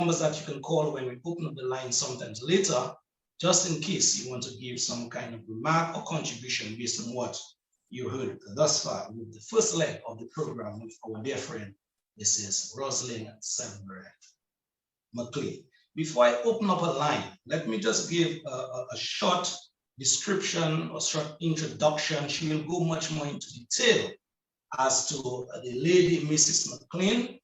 numbers that you can call when we open up the line sometimes later, just in case you want to give some kind of remark or contribution based on what you heard thus far with the first leg of the program with our dear friend, Mrs. Rosalind Severin McClean. Before I open up a line, let me just give a short description or short introduction. She will go much more into detail as to the lady, Mrs. McClean,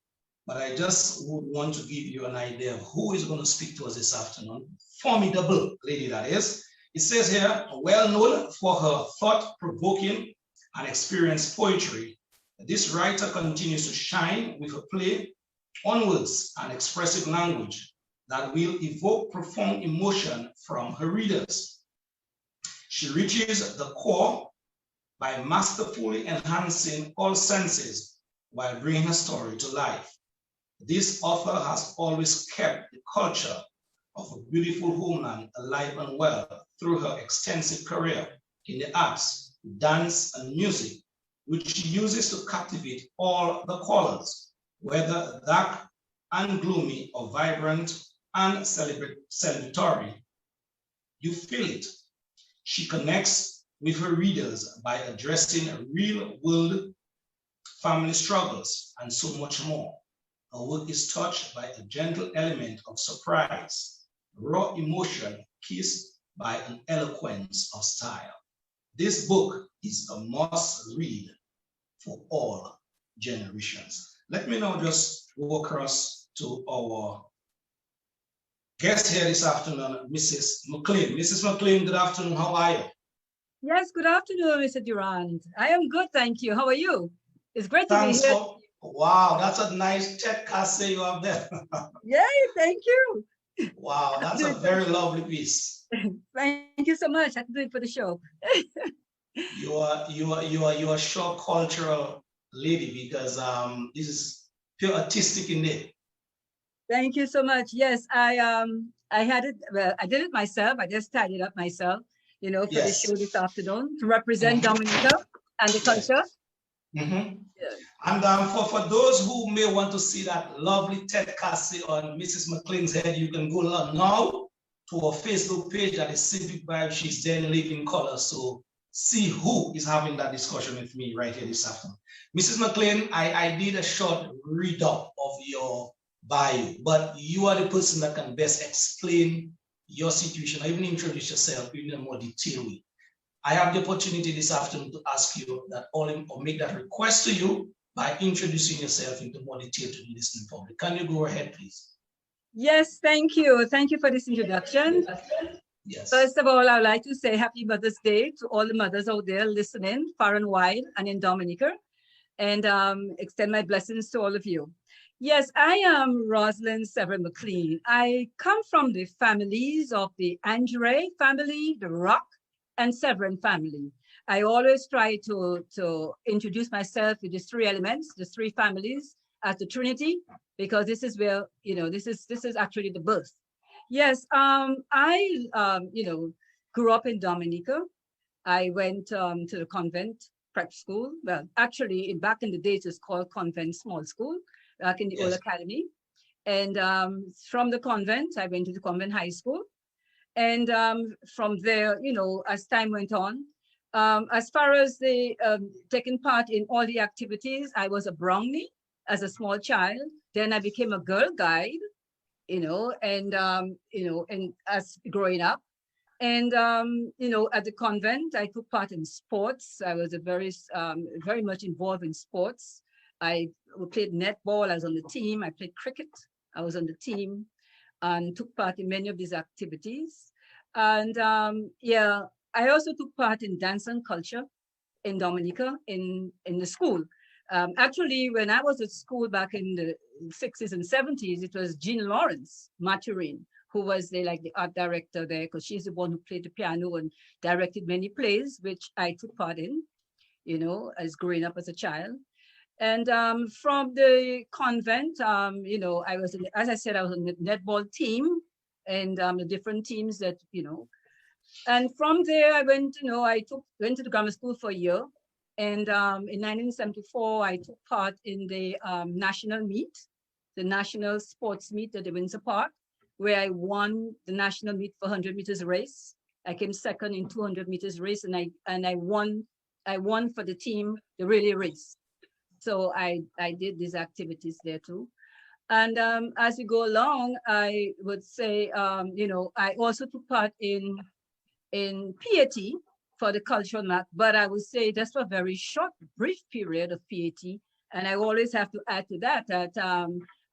but I just would want to give you an idea of who is going to speak to us this afternoon. Formidable lady, that is. It says here, well known for her thought-provoking and experienced poetry, this writer continues to shine with a play on words and expressive language that will evoke profound emotion from her readers. She reaches the core by masterfully enhancing all senses while bringing her story to life. This author has always kept the culture of a beautiful homeland alive and well through her extensive career in the arts, dance, and music, which she uses to captivate all the callers, whether dark and gloomy or vibrant and celebratory. You feel it. She connects with her readers by addressing real-world family struggles and so much more. Her work is touched by a gentle element of surprise, raw emotion kissed by an eloquence of style. This book is a must-read for all generations. Let me now just go across to our guest here this afternoon, Mrs. McClean. Mrs. McClean, good afternoon. How are you? Yes, good afternoon, Mr. Durand. I am good, thank you. How are you? It's great to be here. Wow, that's a nice check casse you have there. Yay, thank you. Wow, that's a very lovely piece. Thank you so much. I have to do it for the show. You are a sure cultural lady because this is pure artistic in it. Thank you so much. Yes, I had it. Well, I did it myself. I just tidied it up myself, you know, for the show this afternoon to represent Dominica and the culture. And for those who may want to see that lovely Ted Cassie on Mrs. McClean's head, you can go now to our Facebook page at the Civic Vibe. She's there in living color. So see who is having that discussion with me right here this afternoon. Mrs. McClean, I did a short read up of your bio, but you are the person that can best explain your situation or even introduce yourself in a more detailed way. I have the opportunity this afternoon to ask you that or make that request to you by introducing yourself into more detail to the listening public. Can you go ahead, please? Yes, thank you. Thank you for this introduction. Yes. First of all, I would like to say Happy Mother's Day to all the mothers out there listening far and wide and in Dominica, and extend my blessings to all of you. Yes, I am Rosalind Severin McClean. I come from the families of the Andre family, the Rock, and Severin family. I always try to introduce myself with the three elements, the three families as the Trinity, because this is where, you know, this is actually the birth. Yes, I, you know, grew up in Dominica. I went to the convent prep school. Well, actually, back in the days, it's called convent small school, back in the old academy. And from the convent, I went to the convent high school. And from there, you know, as time went on, as far as the taking part in all the activities, I was a brownie as a small child. Then I became a girl guide, you know, and as growing up. And, you know, at the convent, I took part in sports. I was very much involved in sports. I played netball. I was on the team. I played cricket. I was on the team and took part in many of these activities. And yeah, I also took part in dance and culture in Dominica in the school. Actually, when I was at school back in the 60s and 70s, it was Jean Lawrence Maturin, who was the art director there, because she's the one who played the piano and directed many plays, which I took part in, you know, as growing up as a child. And from the convent, you know, I was, as I said, I was on the netball team and the different teams that, you know, and from there I went, you know, went to the grammar school for a year. And in 1974, I took part in the national meet the national sports meet at the Windsor Park, where I won the national meet for 100 meters race. I came second in 200 meters race, and I won for the team the relay race. So I did these activities there too. And as we go along, I would say, I also took part in PAT for the cultural mark, but I would say that's for a very short, brief period of PAT. And I always have to add to that,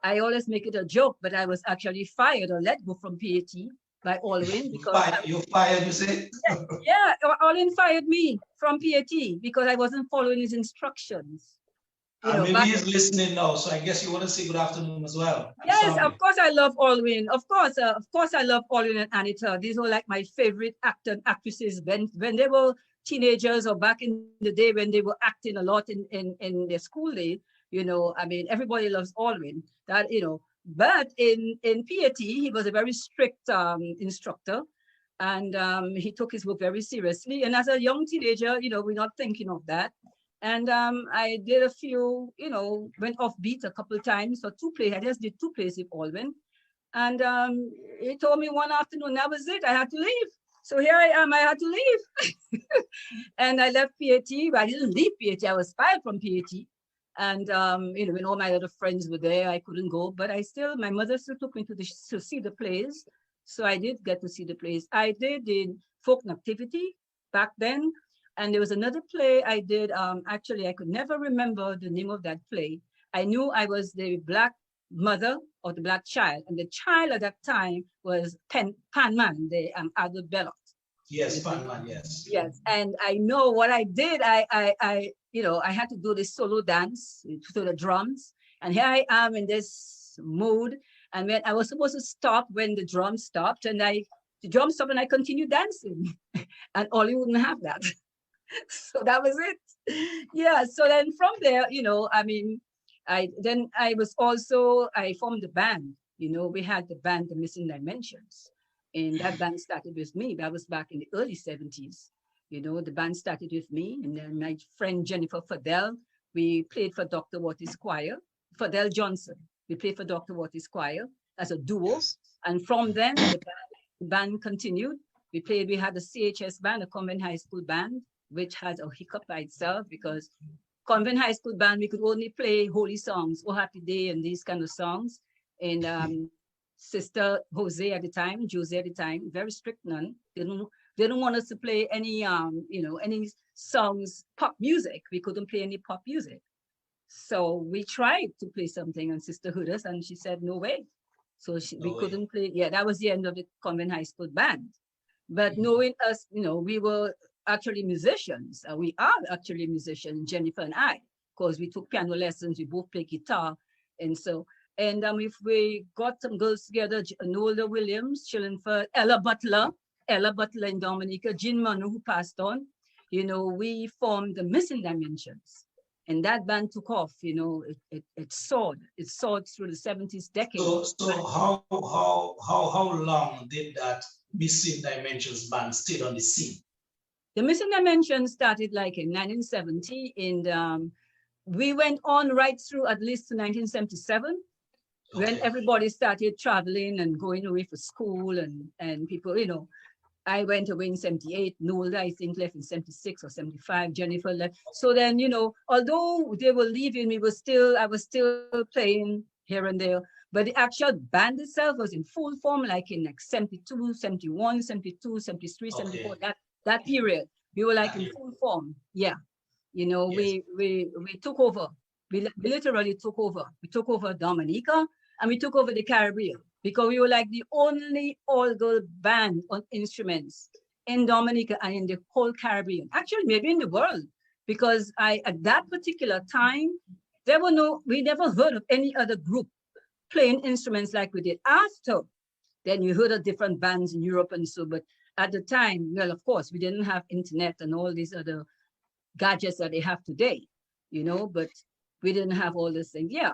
I always make it a joke, but I was actually fired or let go from PAT by Alwyn because you fired, you say? Yeah, Alwyn fired me from PAT because I wasn't following his instructions. Maybe he's listening now, so I guess you want to say good afternoon as well. Yes, of course I love Alwyn. Of course I love Alwyn and Anita. These were like my favorite actor and actresses when they were teenagers or back in the day when they were acting a lot in their school days. Everybody loves Alwyn. But in PAT, he was a very strict instructor, and he took his work very seriously. And as a young teenager, we're not thinking of that. And I did a few, went off beat a couple of times for 2 plays. I just did 2 plays with Alwyn. And he told me one afternoon, that was it, I had to leave. So here I am, I had to leave. And I left PAT, but I didn't leave PAT, I was fired from PAT. And, when all my other friends were there, I couldn't go, but my mother still took me to see the plays. So I did get to see the plays. I did the folk nativity back then. And there was another play I did. Actually, I could never remember the name of that play. I knew I was the Black mother or the Black child. And the child at that time was Panman, the Albert Bellot. Yes, Panman, yes. Yes, and I know what I did. I had to do this solo dance to the drums. And here I am in this mood. And when I was supposed to stop when the drum stopped, and the drum stopped and I continued dancing. And Ollie wouldn't have that. So that was it. Yeah. So then from there, I formed the band. We had the band, The Missing Dimensions. And that band started with me. That was back in the early 70s. The band started with me. And then my friend Jennifer Fadell, we played for Dr. Wattis Choir. Fadell Johnson, we played for Dr. Wattis Choir as a duo. Yes. And from then, the band continued. We had a CHS band, a Convent High School band, which has a hiccup by itself because Convent High School band, we could only play holy songs, Oh Happy Day and these kind of songs. And Sister Jose at the time, very strict nun, they didn't want us to play any songs, pop music. We couldn't play any pop music. So we tried to play something and Sister heard us and she said, no way. So we couldn't play. Yeah, that was the end of the Convent High School band. But knowing us, we were actually musicians. We are actually musicians, Jennifer and I, because we took piano lessons, we both play guitar. And if we got some girls together, Nola Williams, Chillinford, Ella Butler in Dominica, Jean Manu, who passed on, we formed the Missing Dimensions. And that band took off, it soared through the 70s decade. So how long did that Missing Dimensions band stay on the scene? The Missing Dimensions started like in 1970, and we went on right through at least to 1977, when everybody started traveling and going away for school, and people, I went away in 78, Noel, I think, left in 76 or 75, Jennifer left. So then, although they were leaving, I was still playing here and there, but the actual band itself was in full form, like in 72, 71, 72, 73, 74, that period, we were like in full form. Yeah. We took over. We literally took over. We took over Dominica and we took over the Caribbean because we were like the only all-girl band on instruments in Dominica and in the whole Caribbean. Actually, maybe in the world, because at that particular time, we never heard of any other group playing instruments like we did. After, then you heard of different bands in Europe and so, but at the time, well, of course, we didn't have internet and all these other gadgets that they have today, but we didn't have all this thing. Yeah.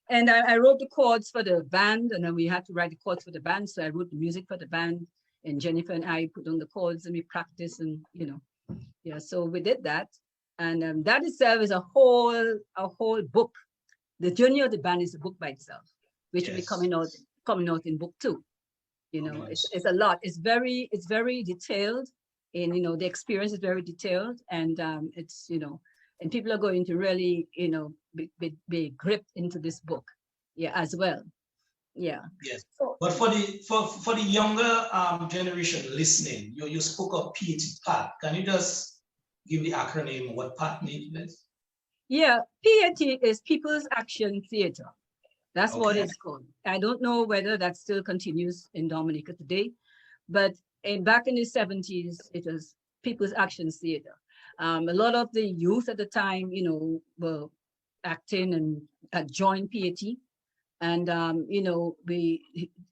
And I wrote the chords for the band, and then we had to write the chords for the band. So I wrote the music for the band, and Jennifer and I put on the chords and we practiced, and yeah. So we did that, and that itself is a whole book. The journey of the band is a book by itself. which will be coming out in book 2. You know, Yes. it's a lot. It's very detailed, and you know, the experience is very detailed, and it's, you know, and people are going to really, you know, be gripped into this book, yeah, as well. Yeah. Yes. So, But for the younger generation listening, you spoke of PAT, PAT. Can you just give the acronym what PAT means? yeah, PAT is People's Action Theater. That's what Okay. it's called. I don't know whether that still continues in Dominica today, but back in the 70s, it was People's Action Theater. A lot of the youth at the time, you know, were acting and joined PAT. And, you know,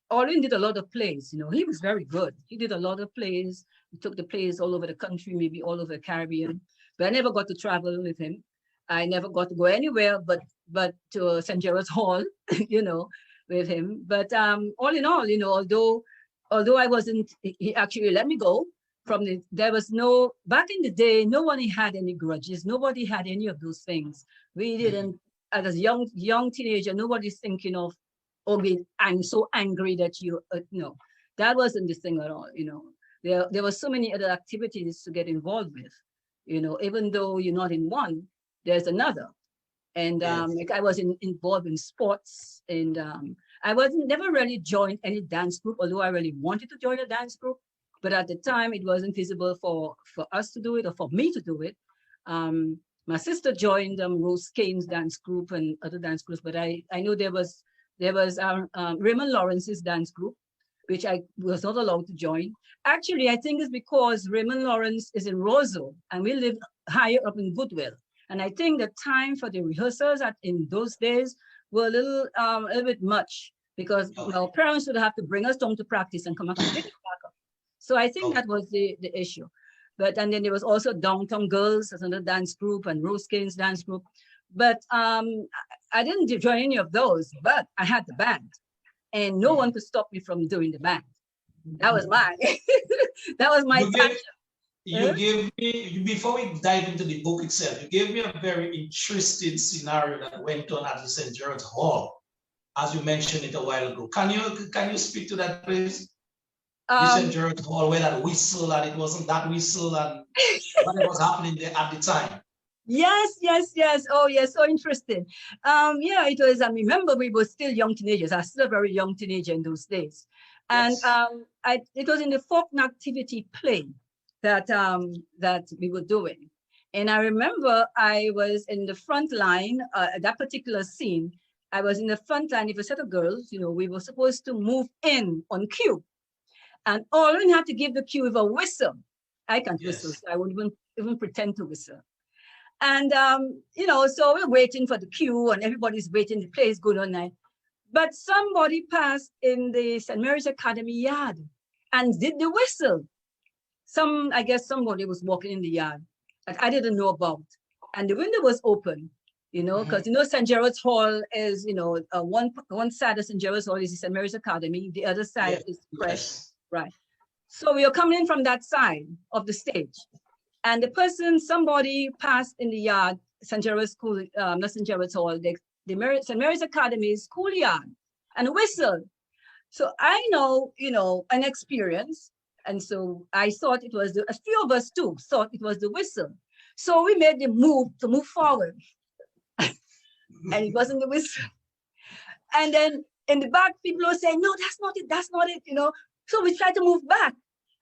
Orlin did a lot of plays. You know, he was very good. He did a lot of plays. He took the plays all over the country, maybe all over the Caribbean. But I never got to travel with him. I never got to go anywhere but to St. Gerard's Hall, you know, with him. But all in all, you know, although I wasn't, he actually let me go there was no, back in the day, nobody had any grudges. Nobody had any of those things. We didn't, as a young teenager, nobody's thinking of, okay, I'm so angry that you, no, that wasn't the thing at all, you know. There were so many other activities to get involved with, you know, even though you're not in one, there's another. And like I was involved in sports, and I never really joined any dance group, although I really wanted to join a dance group. But at the time, it wasn't feasible for us to do it or for me to do it. My sister joined Rose Kane's dance group and other dance groups, but I know there was Raymond Lawrence's dance group, which I was not allowed to join. Actually, I think it's because Raymond Lawrence is in Roseau and we live higher up in Goodwill. And I think the time for the rehearsals in those days were a little bit much, because our parents would have to bring us down to practice and come back and pick us back up. So I think that was the issue. And then there was also Downtown Girls as another dance group, and Rose Kane's dance group. But I didn't join any of those, but I had the band, and no one could stop me from doing the band. That was mine. That was my passion. You gave me, before we dive into the book itself, you gave me a very interesting scenario that went on at the St. Gerard's Hall, as you mentioned it a while ago. Can you speak to that, please? The St. Gerard's Hall, where that whistle, and it wasn't that whistle, and what was happening there at the time. Yes. Oh, yes, so interesting. Yeah, it was, I remember we were still young teenagers. I was still a very young teenager in those days. And it was in the folk activity play that we were doing. And I remember I was in the front line, that particular scene, I was in the front line with a set of girls, you know, we were supposed to move in on cue. And Orlin had to give the cue with a whistle. I can't whistle, so I wouldn't even pretend to whistle. And, you know, so we're waiting for the cue and everybody's waiting, the play is going on now. But somebody passed in the St. Mary's Academy yard and did the whistle. I guess somebody was walking in the yard that I didn't know about. And the window was open, you know, because, you know, St. Gerard's Hall is, you know, one side of St. Gerard's Hall is the St. Mary's Academy. The other side is fresh, right? So we were coming in from that side of the stage. And somebody passed in the yard, St. Gerard's School, not St. Gerard's Hall, the St. Mary's Academy schoolyard, and whistled. So I know, you know, an experience. And so I thought it was, a few of us too thought it was the whistle. So we made the move to move forward. And it wasn't the whistle. And then in the back, people were saying, no, that's not it, you know. So we tried to move back.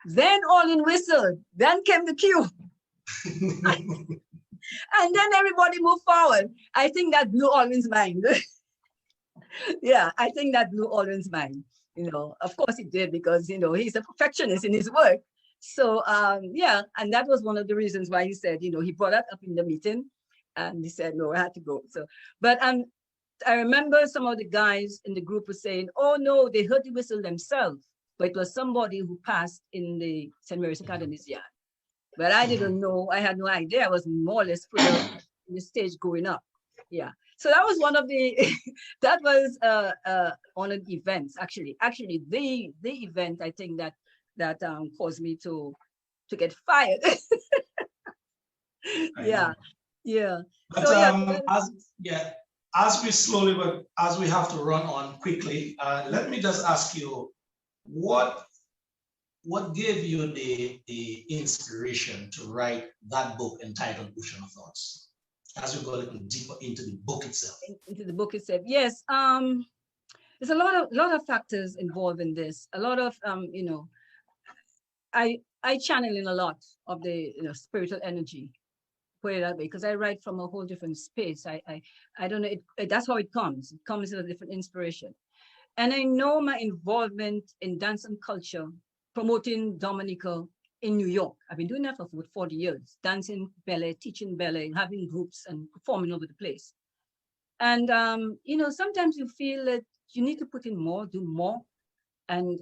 Then Orlin whistled. Then came the cue. And then everybody moved forward. I think that blew Orlin's mind. Yeah, I think that blew Orlin's mind. You know, of course it did, because, you know, he's a perfectionist in his work. So, yeah, and that was one of the reasons why he said, you know, he brought that up in the meeting and he said, no, I had to go. So, but I remember some of the guys in the group were saying, oh, no, they heard the whistle themselves, but it was somebody who passed in the St. Mary's Academy's yard. But I didn't know, I had no idea. I was more or less in the stage going up. Yeah. So that was one of the, that was one of the events, actually. Actually, the event, I think that caused me to get fired. Yeah. But So, as we slowly, but as we have to run on quickly, let me just ask you, what gave you the inspiration to write that book entitled Ocean of Thoughts? As we go a little deeper into the book itself. Into the book itself, yes. There's a lot of factors involved in this. A lot of I channel in a lot of the spiritual energy, put it that way, because I write from a whole different space. I don't know. That's how it comes. It comes with a different inspiration, and I know my involvement in dance and culture, promoting Dominica in New York. I've been doing that for 40 years, dancing ballet, teaching ballet, having groups and performing over the place. And sometimes you feel that you need to put in more, do more, and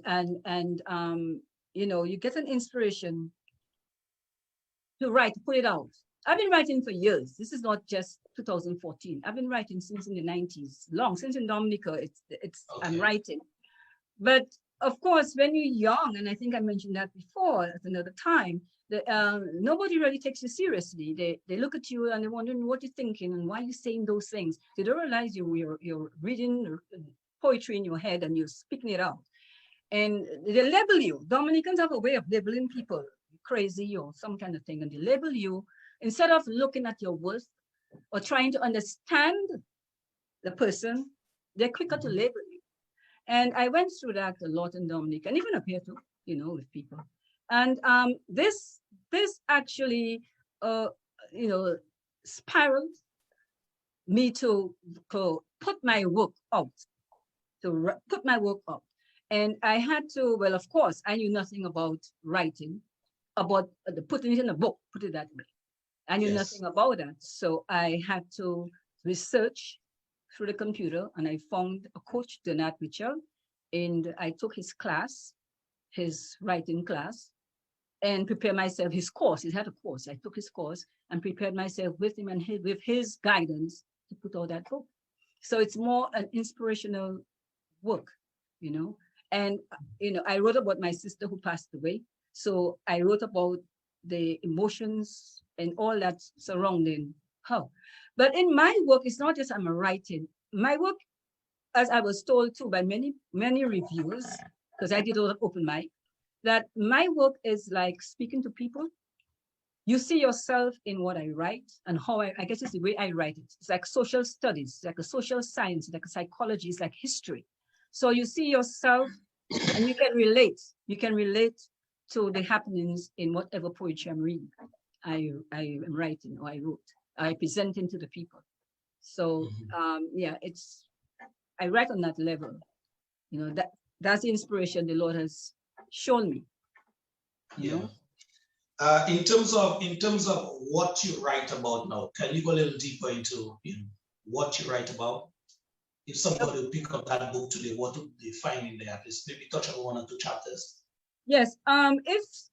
you get an inspiration to write, to put it out. I've been writing for years. This is not just 2014. I've been writing since in the 90s, long since in Dominica. It's okay. I'm writing, but of course, when you're young, and I think I mentioned that before at another time, nobody really takes you seriously. They look at you and they're wondering what you're thinking and why you're saying those things. They don't realize you're reading poetry in your head and you're speaking it out. And they label you. Dominicans have a way of labeling people crazy or some kind of thing, and they label you instead of looking at your worth or trying to understand the person. They're quicker to label you. And I went through that a lot in Dominica, and even up here too, with people. And this actually, spiraled me to put my work out, And I had to, well, of course, I knew nothing about writing, about putting it in a book, put it that way. I knew nothing about that. So I had to research through the computer, and I found a coach, Durand, and I took his class, his writing class, and prepared myself, his course. He had a course. I took his course and prepared myself with him and with his guidance to put out that book. So it's more an inspirational work, And, I wrote about my sister who passed away. So I wrote about the emotions and all that surrounding her. But in my work, it's not just I'm writing. My work, as I was told too by many, many reviewers, because I did all the open mic, that my work is like speaking to people. You see yourself in what I write and how I guess it's the way I write it. It's like social studies, like a social science, like a psychology, it's like history. So you see yourself and you can relate. You can relate to the happenings in whatever poetry I'm reading, I am writing or I wrote. I presenting to the people. So I write on that level. That's the inspiration the Lord has shown me. You know? In terms of what you write about now, can you go a little deeper into what you write about? If somebody will pick up that book today, what would they find in there? Please maybe touch on 1 or 2 chapters. Yes. This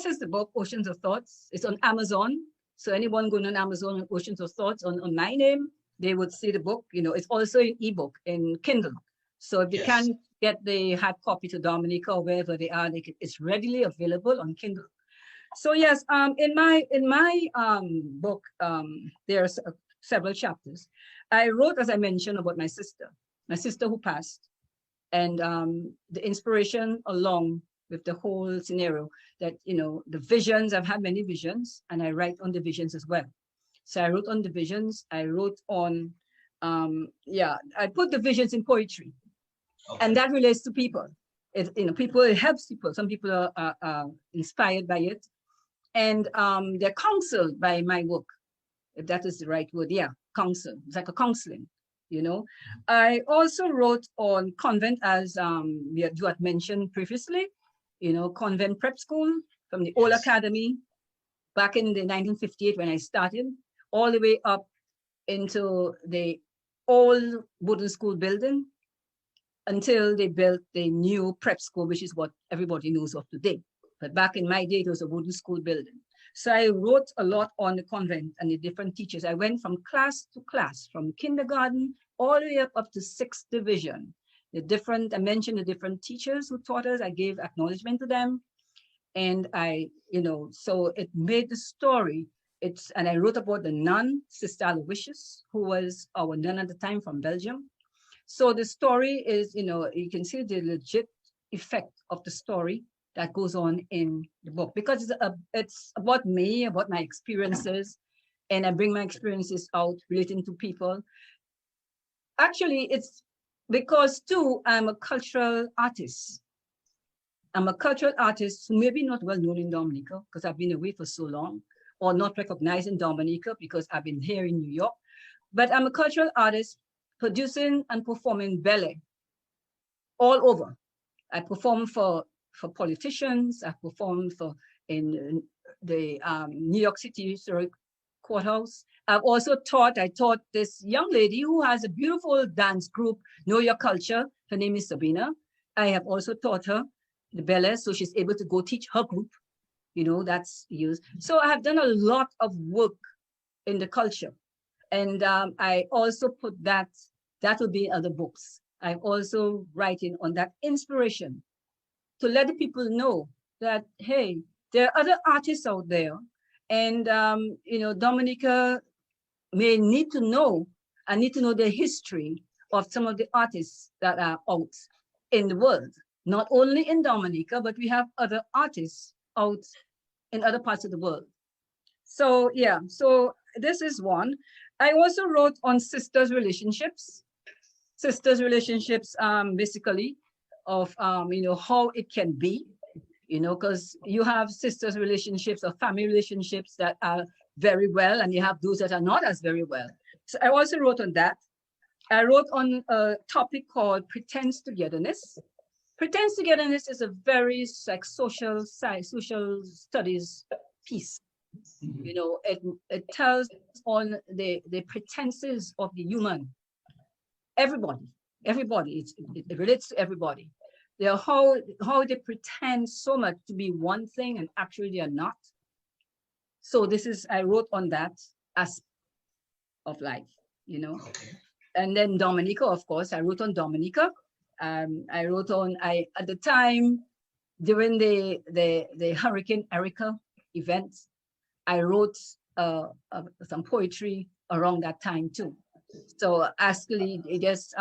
is the book Oceans of Thoughts. It's on Amazon. So anyone going on Amazon, Oceans of Thoughts on my name, they would see the book. It's also an ebook in Kindle. So if they can't get the hard copy to Dominica or wherever they are, it's readily available on Kindle. So yes, in my book, there's several chapters. I wrote, as I mentioned, about my sister who passed, and the inspiration along with the whole scenario that, the visions, I've had many visions, and I write on the visions as well. So I wrote on the visions, I wrote on, I put the visions in poetry, and that relates to people. It helps people. Some people are inspired by it, and they're counseled by my work, if that is the right word. Counsel. It's like a counseling, I also wrote on convent, as you had mentioned previously, convent prep school from the old academy back in the 1958 when I started, all the way up into the old wooden school building until they built the new prep school, which is what everybody knows of today. But back in my day, it was a wooden school building. So I wrote a lot on the convent and the different teachers. I went from class to class, from kindergarten all the way up to 6th division. I mentioned the different teachers who taught us. I gave acknowledgement to them. And so it made the story and I wrote about the nun, Sister Aloysius, who was our nun at the time from Belgium. So the story is, you can see the legit effect of the story that goes on in the book, because it's about me, about my experiences, and I bring my experiences out relating to people. Actually, it's because too, I'm a cultural artist. I'm a cultural artist who may be not well known in Dominica because I've been away for so long, or not recognized in Dominica because I've been here in New York. But I'm a cultural artist producing and performing ballet all over. I perform for politicians. I performed in the New York City Historic Courthouse. I've also taught this young lady who has a beautiful dance group, Know Your Culture. Her name is Sabina. I have also taught her the ballet, so she's able to go teach her group. That's used. So I have done a lot of work in the culture. And I also put that will be in other books. I'm also writing on that inspiration to let the people know that, hey, there are other artists out there. And, Dominica may need to know the history of some of the artists that are out in the world, not only in Dominica, but we have other artists out in other parts of the world. So, yeah, so this is one. I also wrote on sisters' relationships. Basically, of, how it can be, because you have sisters' relationships or family relationships that are very well, and you have those that are not as very well. So I also wrote on that. I wrote on a topic called pretense togetherness. Pretense togetherness is a very social studies piece. It tells on the pretenses of the human. Everybody, it relates to everybody. How they pretend so much to be one thing and actually they are not. So I wrote on that aspect of life, Okay. And then Dominica, of course, I wrote on Dominica. I wrote on, at the time, during the Hurricane Erica event, I wrote some poetry around that time too. So actually, just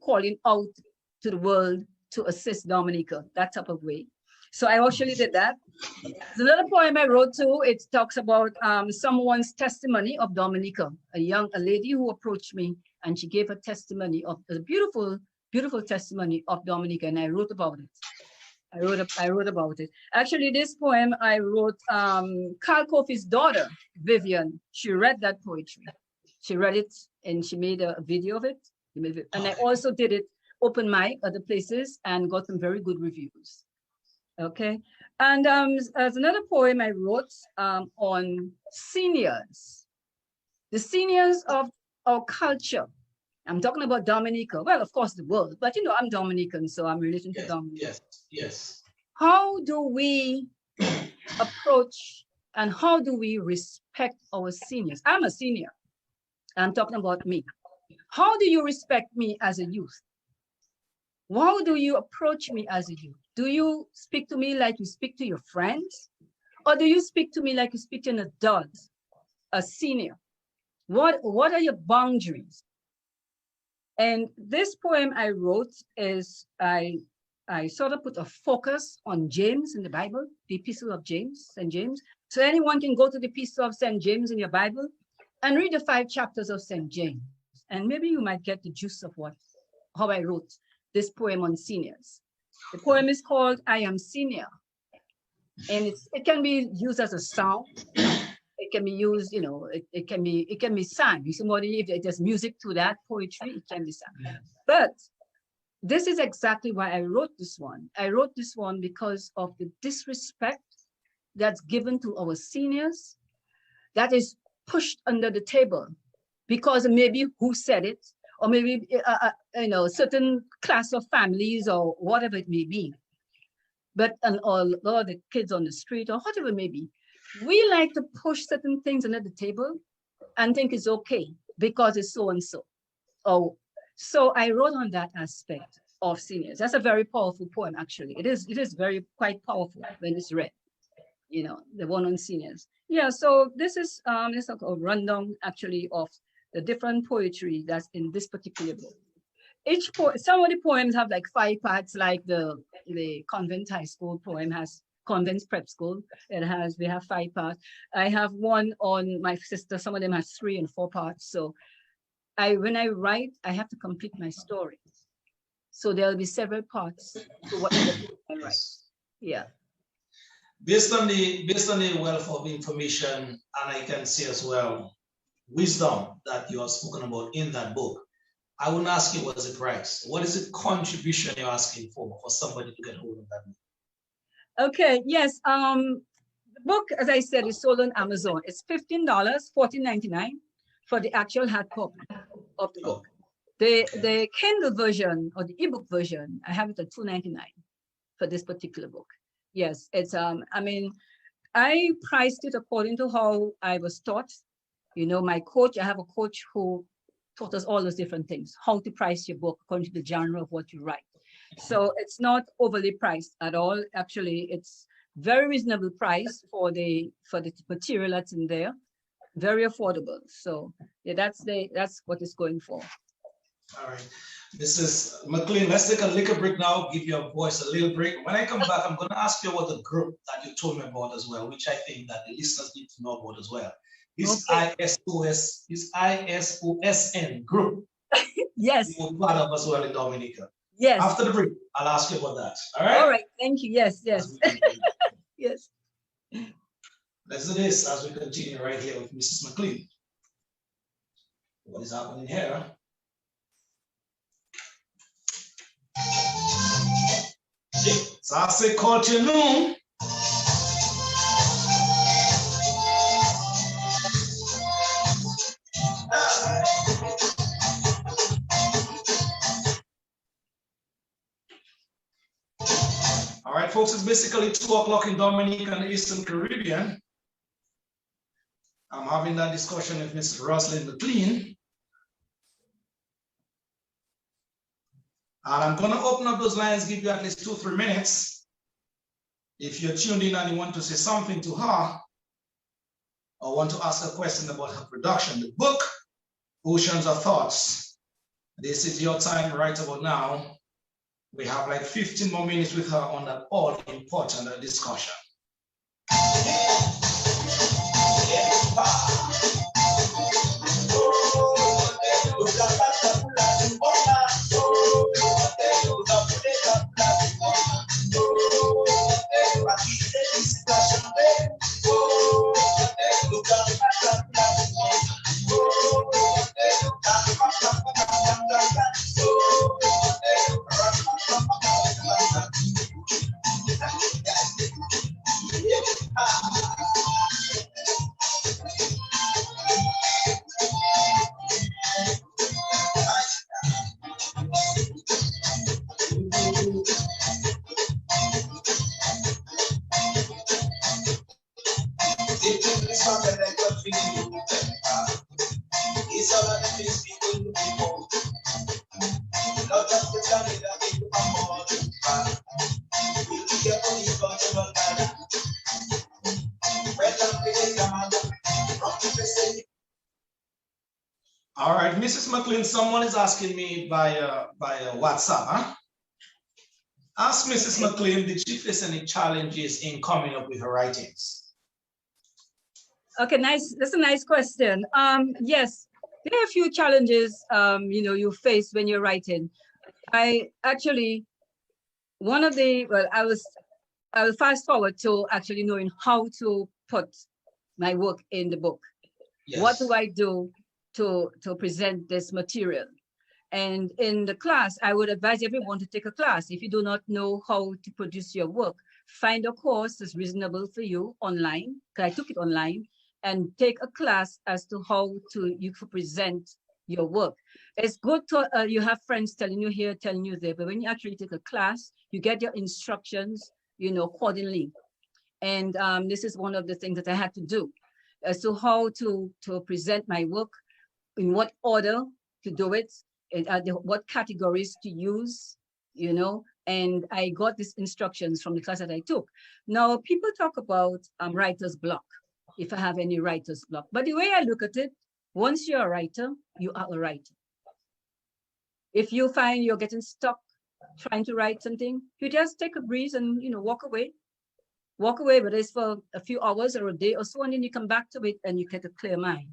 calling out to the world to assist Dominica, that type of way. So I actually did that. There's another poem I wrote too. It talks about someone's testimony of Dominica, a lady who approached me and she gave a testimony of a beautiful, beautiful testimony of Dominica, and I wrote about it. I wrote about it. Actually, this poem I wrote, Carl Kofi's daughter, Vivian, she read that poetry. She read it and she made a video of it. And I also did it open mic other places and got some very good reviews. Okay. And there's another poem I wrote on seniors, the seniors of our culture. I'm talking about Dominica. Well, of course, the world, but I'm Dominican, so I'm relating to Dominica. Yes. How do we approach and how do we respect our seniors? I'm a senior. I'm talking about me. How do you respect me as a youth? How do you approach me as a youth? Do you speak to me like you speak to your friends? Or do you speak to me like you speak to an adult, a senior? What are your boundaries? And this poem I wrote is, I sort of put a focus on James in the Bible, the Epistle of James, St. James. So anyone can go to the Epistle of St. James in your Bible and read the 5 chapters of St. James. And maybe you might get the juice of how I wrote this poem on seniors. The poem is called I Am Senior. And it can be used as a song. It can be used, it can be sung. Somebody, if there's music to that poetry, it can be sung. But this is exactly why I wrote this one. I wrote this one because of the disrespect that's given to our seniors, that is pushed under the table because maybe who said it, or maybe certain class of families or whatever it may be. But or the kids on the street or whatever it may be. We like to push certain things under the table and think it's okay because it's so and so. Oh, so I wrote on that aspect of seniors. That's a very powerful poem, actually. It is quite powerful when it's read. the one on seniors. Yeah, so this is a rundown actually of the different poetry that's in this particular book. Some of the poems have like 5 parts, like the Convent High School poem has Convent Prep School. We have 5 parts. I have one on my sister. Some of them has 3 and 4 parts. So when I write, I have to complete my story. So there'll be several parts to whatever I write. Yeah. Based on the wealth of information, and I can see as well, wisdom that you have spoken about in that book, I wouldn't ask you what's the price. What is the contribution you're asking for somebody to get hold of that book? Okay, yes. The book, as I said, is sold on Amazon. It's $15, $14.99 for the actual hard copy of the book. The Kindle version or the ebook version, I have it at $2.99 for this particular book. Yes, it's I mean, I priced it according to how I was taught. My coach, I have a coach who taught us all those different things, how to price your book according to the genre of what you write. So it's not overly priced at all. Actually, it's very reasonable price for the material that's in there. Very affordable. So yeah, that's what it's going for. All right. Mrs. McClean, let's take a little break now, give your voice a little break. When I come back, I'm going to ask you about the group that you told me about as well, which I think that the listeners need to know about as well. This ISOSN group. Yes. You're part of as well in Dominica. Yes. After the break, I'll ask you about that. All right? All right. Thank you. Yes, yes. Yes. Let's do this as we continue right here with Mrs. McClean. What is happening here? Ça c'est culture nous. All right, folks, it's basically 2 o'clock in Dominica and the Eastern Caribbean. I'm having that discussion with Mrs. Rosalind McClean. And I'm going to open up those lines, give you at least 2-3 minutes. If you're tuned in and you want to say something to her, or want to ask a question about her production, the book, Oceans of Thoughts. This is your time right about now. We have like 15 more minutes with her on that all important discussion. All right, Mrs. McClean, someone is asking me by WhatsApp. Huh? Ask Mrs. McClean, did she face any challenges in coming up with her writings? Okay, nice. That's a nice question. Yes, there are a few challenges you face when you're writing. I actually, I will fast forward to actually knowing how to put my work in the book. Yes. What do I do to present this material? And in the class, I would advise everyone to take a class. If you do not know how to produce your work, find a course that's reasonable for you online, because I took it online, and take a class as to how you could present your work. It's good to, you have friends telling you here, telling you there, but when you actually take a class, you get your instructions, accordingly. And this is one of the things that I had to do. As to how to present my work, in what order to do it, and what categories to use, And I got these instructions from the class that I took. Now, people talk about writer's block, if I have any writer's block. But the way I look at it, once you're a writer, you are a writer. If you find you're getting stuck trying to write something, you just take a breeze and, walk away. Walk away, whether it's for a few hours or a day or so, and then you come back to it and you get a clear mind.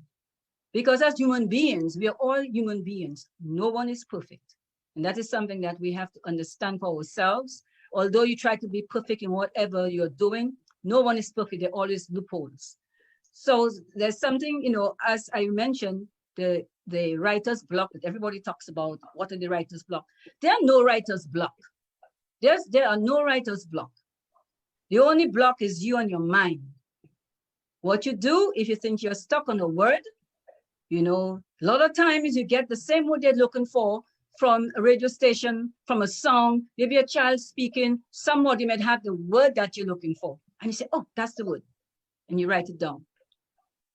Because as human beings, we are all human beings. No one is perfect. And that is something that we have to understand for ourselves. Although you try to be perfect in whatever you're doing, no one is perfect. There are always loopholes. So there's something, as I mentioned, the writer's block that everybody talks about. What are the writer's block? There are no writer's block. There are no writer's block. The only block is you and your mind. What you do if you think you're stuck on a word, a lot of times you get the same word you're looking for from a radio station, from a song, maybe a child speaking, somebody might have the word that you're looking for. And you say, oh, that's the word. And you write it down.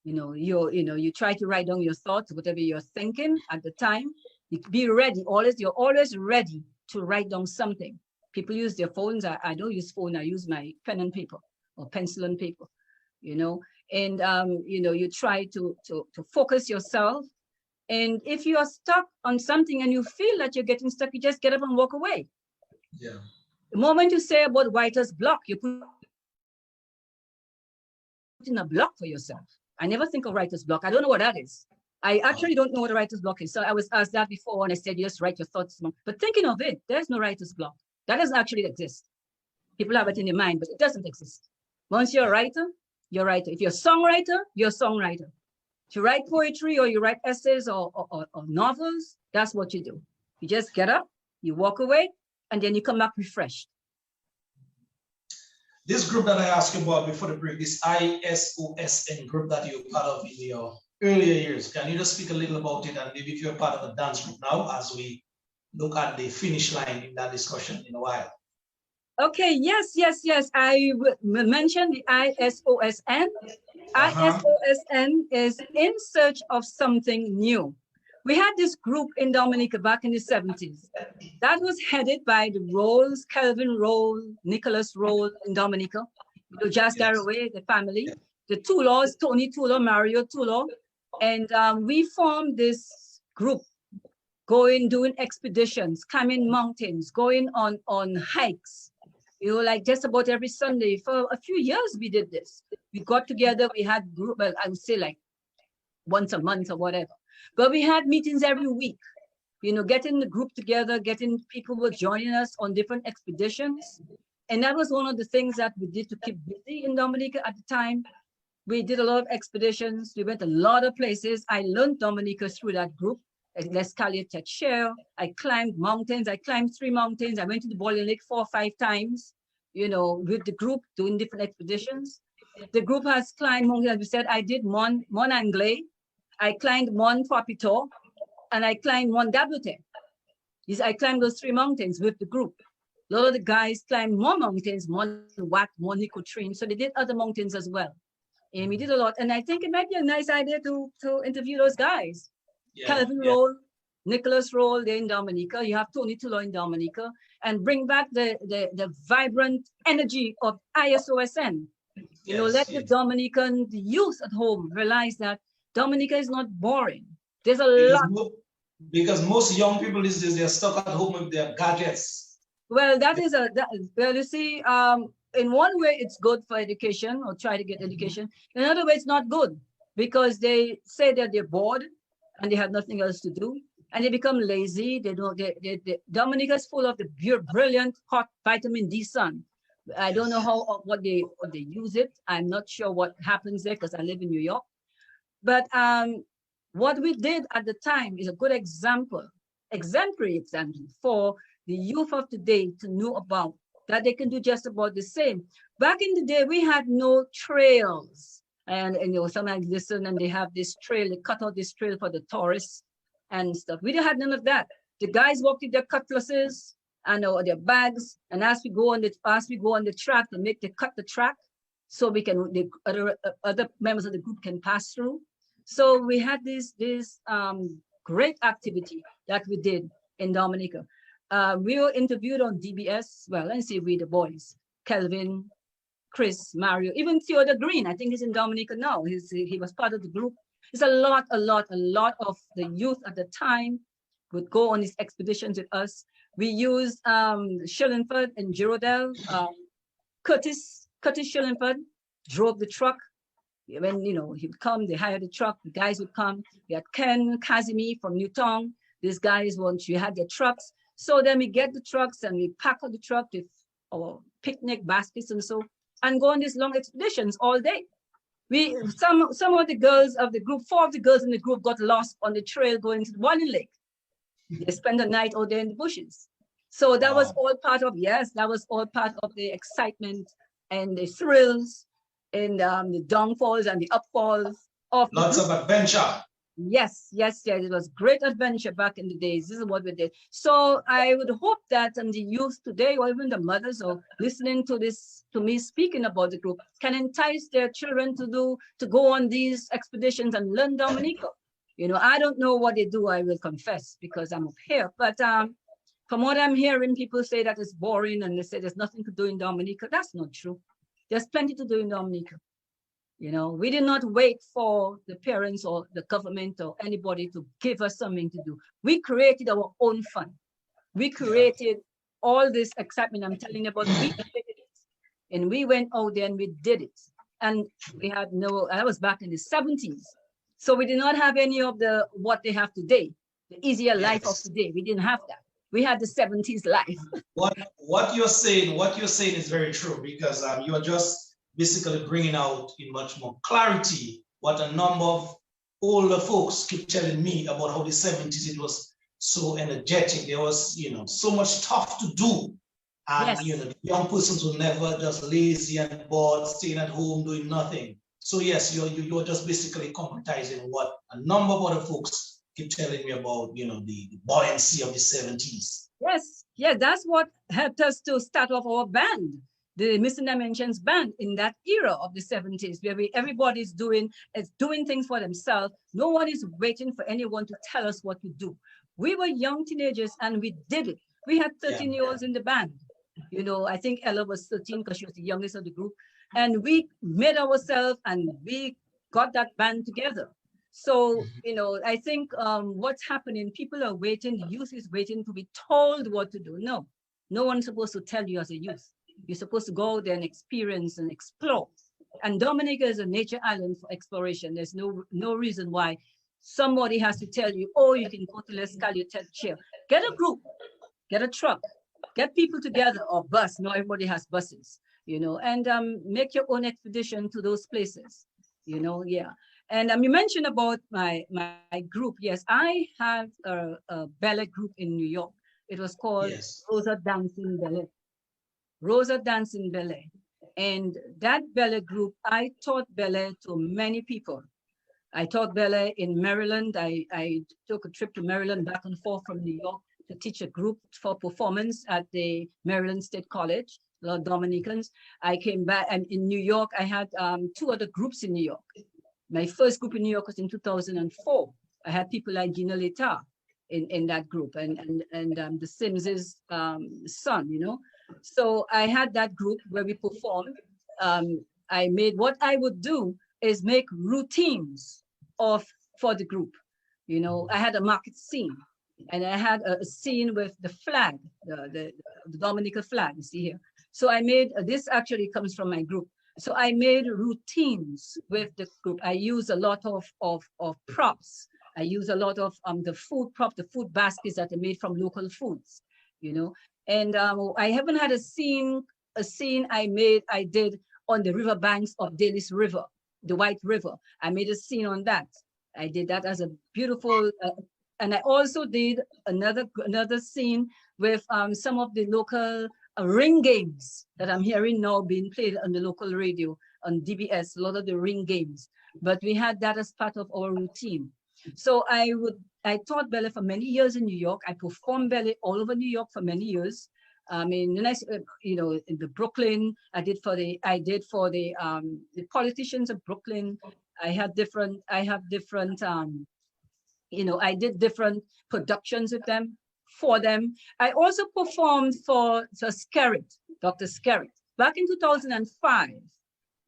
You try to write down your thoughts, whatever you're thinking at the time. You be ready, you're always ready to write down something. People use their phones. I don't use phone. I use my pen and paper or pencil and paper, and you try to focus yourself. And if you are stuck on something and you feel that you're getting stuck, you just get up and walk away. Yeah. The moment you say about writer's block, you put in a block for yourself. I never think of writer's block. I don't know what that is. I actually don't know what a writer's block is. So I was asked that before and I said, just write your thoughts. But thinking of it, there's no writer's block. That doesn't actually exist. People have it in their mind, but it doesn't exist. Once you're a writer, you're a writer. If you're a songwriter, you're a songwriter. If you write poetry or you write essays or novels, that's what you do. You just get up, you walk away, and then you come back refreshed. This group that I asked you about before the break, this ISOSN group that you're part of in your earlier years, can you just speak a little about it, and maybe if you're part of the dance group now as we look at the finish line in that discussion in a while? Okay, yes. I mentioned the ISOSN. ISOSN is in search of something new. We had this group in Dominica back in the 70s. That was headed by the Rolls, Kelvin Roll, Nicholas Roll in Dominica, Jazz Garraway, the family, the Tulos, Tony Tulo, Mario Tulo. And we formed this group, doing expeditions, climbing mountains, going on hikes. Like just about every Sunday. For a few years, we did this. We got together, we had group, well, I would say like once a month or whatever. But we had meetings every week, getting the group together, getting people were joining us on different expeditions. And that was one of the things that we did to keep busy in Dominica at the time. We did a lot of expeditions. We went a lot of places. I learned Dominica through that group. L'Escalier Tetcher. I climbed mountains. I climbed 3 mountains. I went to the Boiling Lake 4 or 5 times, with the group doing different expeditions. The group has climbed mountains. As we said, I did Mont Anglais. I climbed Mont Papito, and I climbed Mont Dablete. I climbed those 3 mountains with the group. A lot of the guys climbed more mountains, Mont Wac, Mont Nicotrine. So they did other mountains as well. And we did a lot. And I think it might be a nice idea to interview those guys. Kelvin Roll, Nicholas Roll, they're in Dominica. You have Tony Tulo in Dominica, and bring back the vibrant energy of ISOSN. Let the Dominican youth at home realize that Dominica is not boring. There's a lot. Because most young people these days, they're stuck at home with their gadgets. Well, you see, in one way it's good for education, or try to get education. In another way, it's not good, because they say that they're bored and they have nothing else to do, and they become lazy. Dominica is full of the brilliant hot vitamin D sun. I don't know what they use it. I'm not sure what happens there, because I live in New York. But what we did at the time is a good exemplary example for the youth of today to know about, that they can do just about the same. Back in the day, we had no trails. And sometimes listen, and they have this trail, they cut out this trail for the tourists and stuff. We didn't have none of that. The guys walked with their cutlasses and their bags, and as we go on the track, they cut the track so other members of the group can pass through. So we had this great activity that we did in Dominica. We were interviewed on DBS. Well, let's see, we the boys, Kelvin, Chris, Mario, even Theodore Green. I think he's in Dominica now. He was part of the group. It's a lot of the youth at the time would go on these expeditions with us. We used Shillingford and Girodell. Curtis Shillingford drove the truck. When he would come, they hired the truck. The guys would come. We had Ken Kazimi from Newtown. These guys, once you had their trucks, so then we get the trucks and we pack up the truck with our picnic baskets and so, and go on these long expeditions all day. Some of the girls of the group, 4 of the girls in the group got lost on the trail going to the Warning Lake. They spent the night out there in the bushes. So that was all part of, that was all part of the excitement and the thrills and the downfalls and the upfalls of lots of adventure. Yes. It was great adventure back in the days. This is what we did. So I would hope that the youth today, or even the mothers, or listening to me speaking about the group, can entice their children to go on these expeditions and learn Dominica. I don't know what they do, I will confess, because I'm up here. But from what I'm hearing, people say that it's boring and they say there's nothing to do in Dominica. That's not true. There's plenty to do in Dominica. We did not wait for the parents or the government or anybody to give us something to do. We created our own fun. We created all this excitement I'm telling you about. We created it. And we went out there and we did it. And we had I was back in the 70s. So we did not have any of what they have today, the easier life of today. We didn't have that. We had the 70s life. What you're saying is very true, because you are just basically bringing out in much more clarity what a number of older folks keep telling me about how the 70s, it was so energetic. There was, so much stuff to do. And, the young persons were never just lazy and bored, staying at home, doing nothing. So yes, you're just basically concretizing what a number of other folks keep telling me about, the buoyancy of the 70s. Yes, that's what helped us to start off our band, the Missing Dimensions band, in that era of the 70s, where everybody's doing things for themselves. No one is waiting for anyone to tell us what to do. We were young teenagers and we did it. We had 13-year-olds in the band. I think Ella was 13 because she was the youngest of the group. And we made ourselves and we got that band together. So, I think what's happening, people are waiting, the youth is waiting to be told what to do. No one's supposed to tell you as a youth. You're supposed to go there and experience and explore. And Dominica is a nature island for exploration. There's no reason why somebody has to tell you, oh, you can go to L'Escalier. Get a group, get a truck, get people together, or bus. Not everybody has buses, and make your own expedition to those places, And you mentioned about my group. Yes, I have a ballet group in New York. It was called Rosa Dancing Ballet. Rosa Dancing Ballet. And that ballet group, I taught ballet to many people. I taught ballet in Maryland. I took a trip to Maryland back and forth from New York to teach a group for performance at the Maryland State College, a lot of Dominicans. I came back, and in New York, I had 2 other groups in New York. My first group in New York was in 2004. I had people like Gina Leta in that group, and the Sims's son, So I had that group where we performed. What I would do is make routines for the group. I had a market scene, and I had a scene with the flag, the Dominica flag, you see here. So I made, this actually comes from my group. So I made routines with the group. I use a lot of props. I use a lot of the food props, the food baskets that are made from local foods, And I haven't had a scene I did on the riverbanks of Dalis River, the White River. I made a scene on that. I did that as a beautiful, and I also did another scene with some of the local ring games that I'm hearing now being played on the local radio, on DBS, a lot of the ring games. But we had that as part of our routine. So I taught ballet for many years in New York. I performed ballet all over New York for many years. In the Brooklyn, I did for the politicians of Brooklyn. I did different productions with them for them. I also performed for Skerritt, Dr. Skerritt, back in 2005.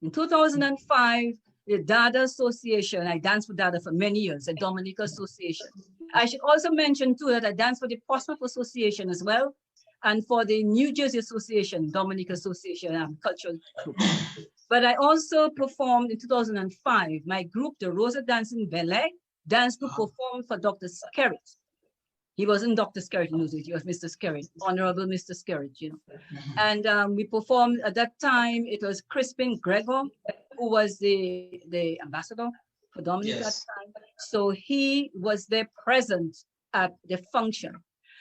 In 2005, the Dada Association, I danced for Dada for many years, the Dominica Association. I should also mention too that I danced for the Portsmouth Association as well, and for the New Jersey Association, Dominica Association Cultural Group. But I also performed in 2005, my group, the Rosa Dancing Ballet Dance Group, performed for Dr. Skerritt. He wasn't Dr. Skerritt in those days, he was Mr. Skerritt, Honorable Mr. Skerritt, you know. And we performed at that time, it was Crispin Gregor, who was the ambassador for Dominica at that time. So he was there present at the function.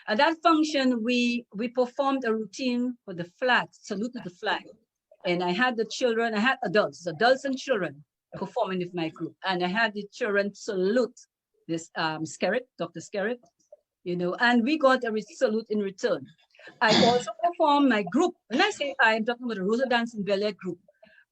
At that function, we performed a routine for the flag, salute to the flag. And I had the children, I had adults and children performing with my group. And I had the children salute this Skerritt, Dr. Skerritt, you know, and we got a salute in return. I also performed my group. When I say I'm talking about the Rosa Dancing Ballet group,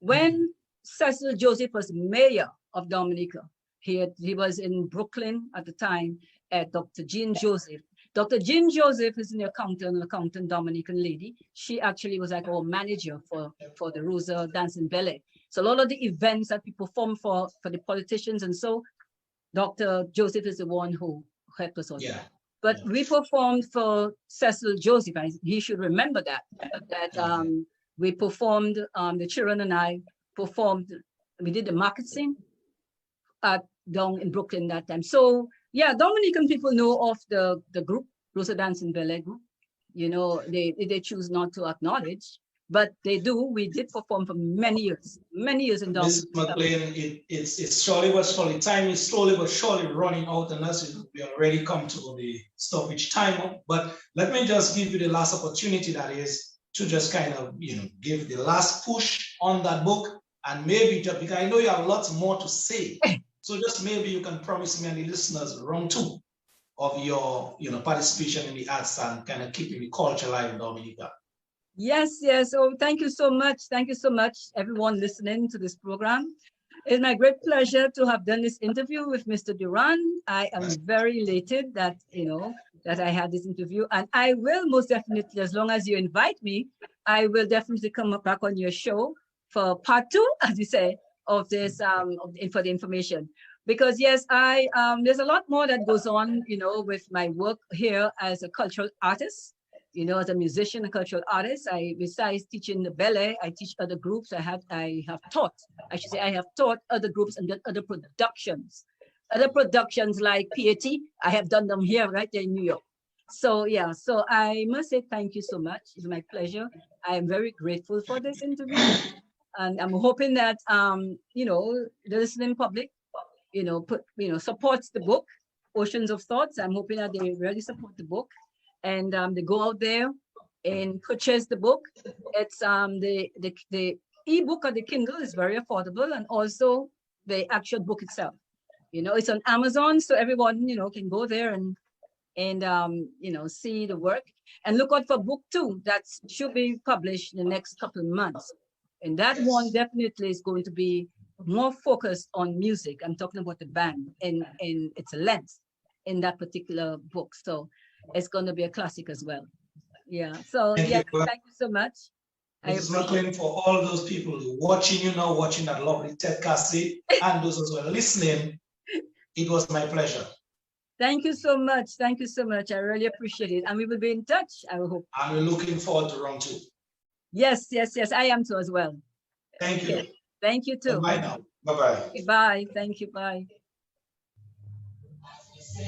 when Cecil Joseph was mayor of Dominica, he was in Brooklyn at the time at Dr. Jean Joseph. Dr. Jean Joseph is an accountant Dominican lady. She actually was like our manager for the Rosa Dancing Ballet. So a lot of the events that we perform for the politicians and so, Dr. Joseph is the one who helped us on that. But we performed for Cecil Joseph. He should remember that we performed, the children and I performed, we did the market scene down in Brooklyn that time. So yeah, Dominican people know of the group, Rosa Dancing Ballet Group. You know, they choose not to acknowledge, but they do. We did perform for many years in Dominica. Ms. McClean, it's surely but surely, time is slowly but surely running out, and as we already come to the stoppage time. But let me just give you the last opportunity, that is to just kind of, you know, give the last push on that book, and maybe just because I know you have lots more to say. So just maybe you can promise me and the listeners round 2 of your, you know, participation in the arts and kind of keeping the culture alive in Dominica. Yes. Oh, thank you so much. Thank you so much, everyone listening to this program. It's my great pleasure to have done this interview with Mr. Durand. I am very elated that, you know, that I had this interview, and I will most definitely, as long as you invite me, I will definitely come back on your show for part 2, as you say, of this for the information, because yes, there's a lot more that goes on, you know, with my work here as a cultural artist, you know, as a musician, a cultural artist. Besides teaching the ballet, I teach other groups. I have taught other groups and done other productions like PAT. I have done them here, right there in New York. So yeah, so I must say thank you so much. It's my pleasure. I am very grateful for this interview. And I'm hoping that, you know, the listening public, you know, supports the book, Oceans of Thoughts. I'm hoping that they really support the book, and they go out there and purchase the book. It's the ebook or the Kindle is very affordable, and also the actual book itself. You know, it's on Amazon, so everyone, you know, can go there and you know, see the work, and look out for book 2 that should be published in the next couple of months. And that one definitely is going to be more focused on music. I'm talking about the band and its length in that particular book. So it's going to be a classic as well. Yeah. So thank you so much. Mrs. McClean, for all those people watching you now, watching that lovely Ted Cassie, and those as well listening, it was my pleasure. Thank you so much. Thank you so much. I really appreciate it. And we will be in touch, I hope. And we're looking forward to round 2. Yes. I am too as well. Thank you. Thank you too. Bye now. Bye-bye. Bye. Thank you. Bye.